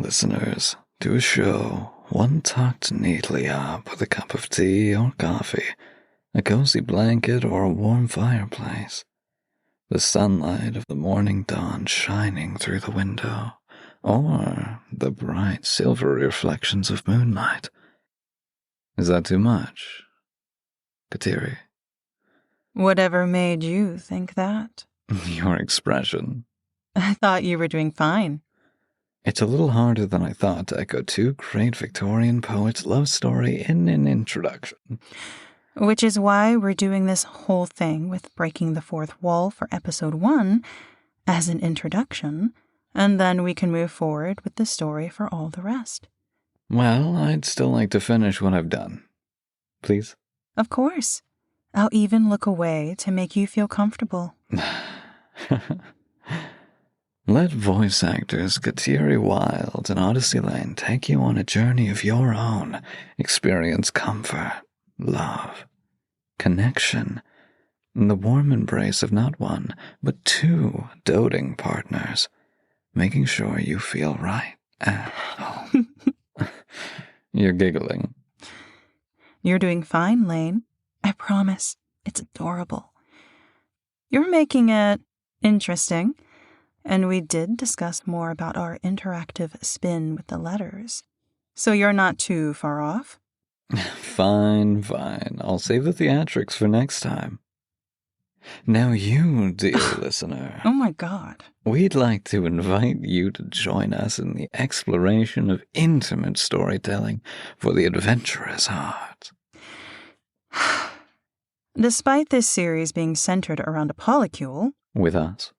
listeners, to a show, one tucked neatly up with a cup of tea or coffee, a cozy blanket or a warm fireplace, the sunlight of the morning dawn shining through the window, or the bright silvery reflections of moonlight. Is that too much, Kateri? Whatever made you think that? Your expression. I thought you were doing fine. It's a little harder than I thought to echo two great Victorian poets' love story in an introduction. Which is why we're doing this whole thing with breaking the fourth wall for episode 1 as an introduction, and then we can move forward with the story for all the rest. Well, I'd still like to finish what I've done. Please? Of course. I'll even look away to make you feel comfortable. Let voice actors Kateri, Wilde, and Odyssey Lane take you on a journey of your own. Experience comfort, love, connection, and the warm embrace of not one, but two doting partners, making sure you feel right at home. You're giggling. You're doing fine, Lane. I promise. It's adorable. You're making it interesting. And we did discuss more about our interactive spin with the letters. So you're not too far off? Fine. I'll save the theatrics for next time. Now you, dear listener. Oh my God. We'd like to invite you to join us in the exploration of intimate storytelling for the adventurous heart. Despite this series being centered around a polycule... With us?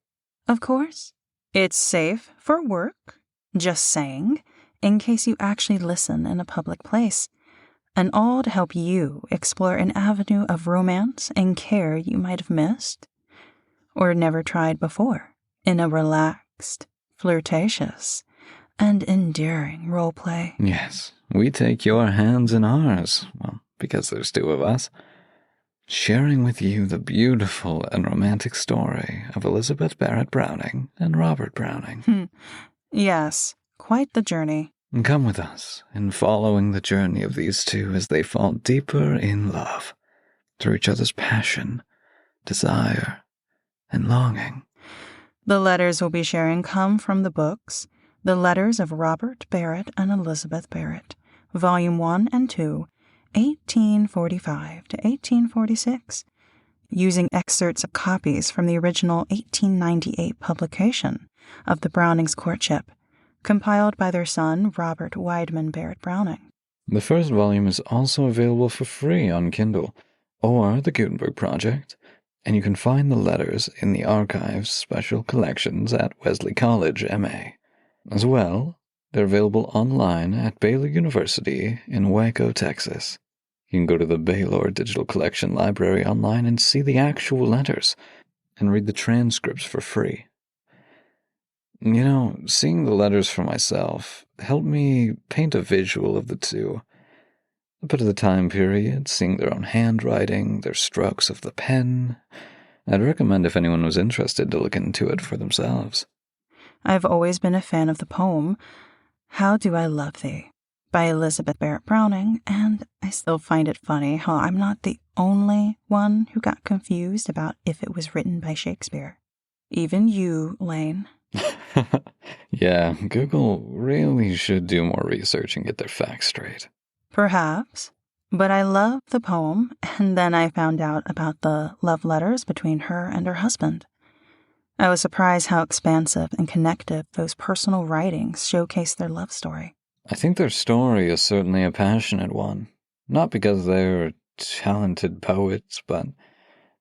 Of course. It's safe for work, just saying, in case you actually listen in a public place, and all to help you explore an avenue of romance and care you might have missed or never tried before in a relaxed, flirtatious, and endearing roleplay. Yes, we take your hands in ours, well, because there's two of us, sharing with you the beautiful and romantic story of Elizabeth Barrett Browning and Robert Browning. Yes, quite the journey. Come with us in following the journey of these two as they fall deeper in love through each other's passion, desire, and longing. The letters we'll be sharing come from the books, The Letters of Robert Barrett and Elizabeth Barrett, Volume 1 and 2, 1845 to 1846, using excerpts of copies from the original 1898 publication of the Brownings' courtship, compiled by their son, Robert Weidman Barrett Browning. The first volume is also available for free on Kindle or the Gutenberg Project, and you can find the letters in the Archives Special Collections at Wesley College, MA. As well, they're available online at Baylor University in Waco, Texas. You can go to the Baylor Digital Collection Library online and see the actual letters and read the transcripts for free. You know, seeing the letters for myself helped me paint a visual of the two. A bit of the time period, seeing their own handwriting, their strokes of the pen. I'd recommend if anyone was interested to look into it for themselves. I've always been a fan of the poem, How Do I Love Thee, by Elizabeth Barrett Browning, and I still find it funny how I'm not the only one who got confused about if it was written by Shakespeare. Even you, Lane. Yeah, Google really should do more research and get their facts straight. Perhaps, but I love the poem, and then I found out about the love letters between her and her husband. I was surprised how expansive and connective those personal writings showcase their love story. I think their story is certainly a passionate one, not because they're talented poets, but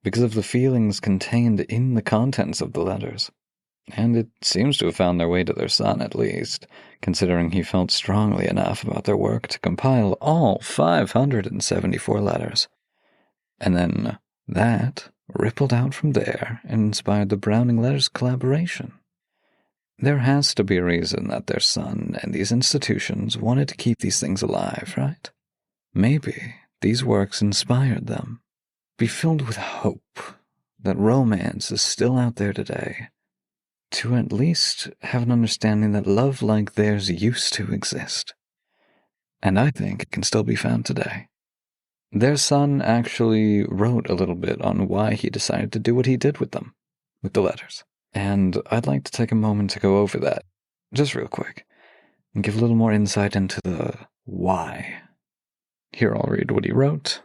because of the feelings contained in the contents of the letters. And it seems to have found their way to their son, at least, considering he felt strongly enough about their work to compile all 574 letters. And then that rippled out from there and inspired the Browning Letters collaboration. There has to be a reason that their son and these institutions wanted to keep these things alive, right? Maybe these works inspired them. Be filled with hope that romance is still out there today, to at least have an understanding that love like theirs used to exist. And I think it can still be found today. Their son actually wrote a little bit on why he decided to do what he did with them, with the letters. And I'd like to take a moment to go over that, just real quick, and give a little more insight into the why. Here, I'll read what he wrote,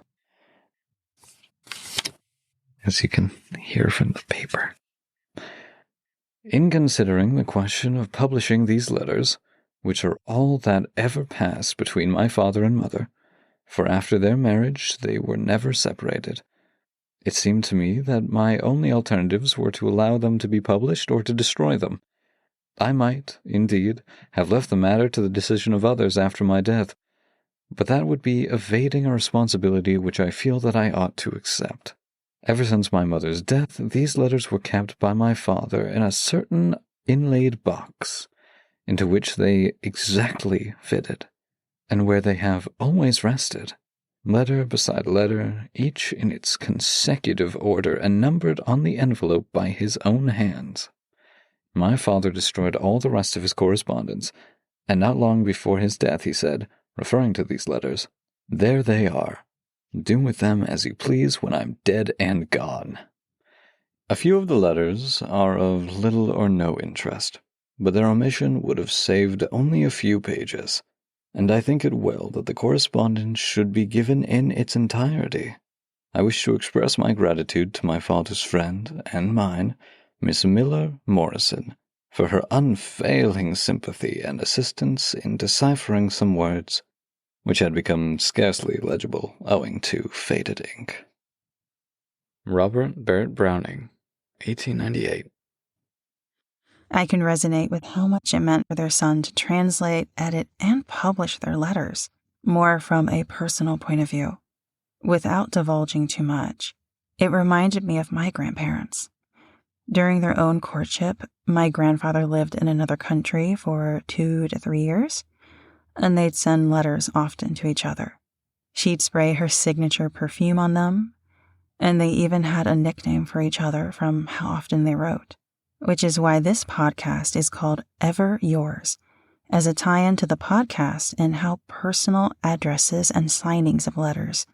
as you can hear from the paper. In considering the question of publishing these letters, which are all that ever passed between my father and mother, for after their marriage they were never separated, it seemed to me that my only alternatives were to allow them to be published or to destroy them. I might, indeed, have left the matter to the decision of others after my death, but that would be evading a responsibility which I feel that I ought to accept. Ever since my mother's death, these letters were kept by my father in a certain inlaid box, into which they exactly fitted, and where they have always rested, letter beside letter, each in its consecutive order and numbered on the envelope by his own hands. My father destroyed all the rest of his correspondence, and not long before his death he said, referring to these letters, "There they are. Do with them as you please when I'm dead and gone." A few of the letters are of little or no interest, but their omission would have saved only a few pages, and I think it well that the correspondence should be given in its entirety. I wish to express my gratitude to my father's friend and mine, Miss Miller Morrison, for her unfailing sympathy and assistance in deciphering some words which had become scarcely legible owing to faded ink. Robert Barrett Browning, 1898. I can resonate with how much it meant for their son to translate, edit, and publish their letters, more from a personal point of view. Without divulging too much, it reminded me of my grandparents. During their own courtship, my grandfather lived in another country for 2 to 3 years, and they'd send letters often to each other. She'd spray her signature perfume on them, and they even had a nickname for each other from how often they wrote, which is why this podcast is called Ever Yours, as a tie-in to the podcast and how personal addresses and signings of letters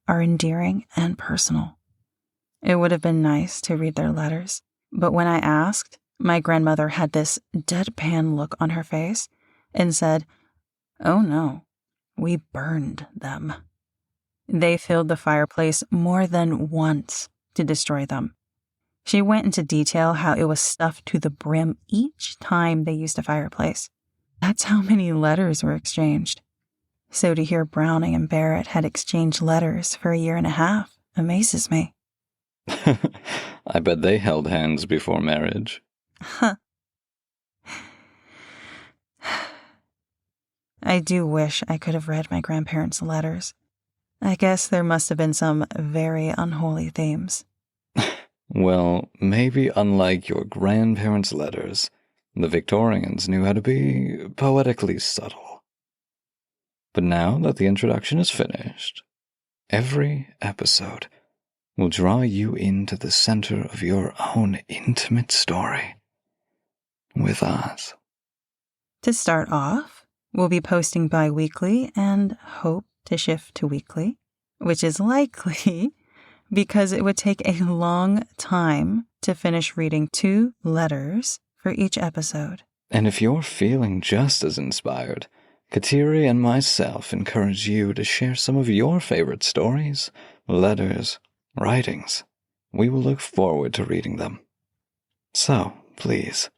are endearing and personal. It would have been nice to read their letters, but when I asked, my grandmother had this deadpan look on her face and said, "Oh no, we burned them." They filled the fireplace more than once to destroy them. She went into detail how it was stuffed to the brim each time they used a fireplace. That's how many letters were exchanged. So to hear Browning and Barrett had exchanged letters for 1.5 years amazes me. I bet they held hands before marriage. Huh. I do wish I could have read my grandparents' letters. I guess there must have been some very unholy themes. Well, maybe unlike your grandparents' letters, the Victorians knew how to be poetically subtle. But now that the introduction is finished, every episode will draw you into the center of your own intimate story with us. To start off, we'll be posting bi-weekly and hope to shift to weekly, which is likely because it would take a long time to finish reading 2 letters for each episode. And if you're feeling just as inspired, Kateri and myself encourage you to share some of your favorite stories, letters, writings. We will look forward to reading them. So, please,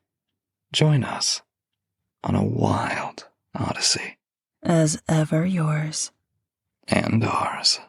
join us on a wild odyssey. As ever yours. And ours.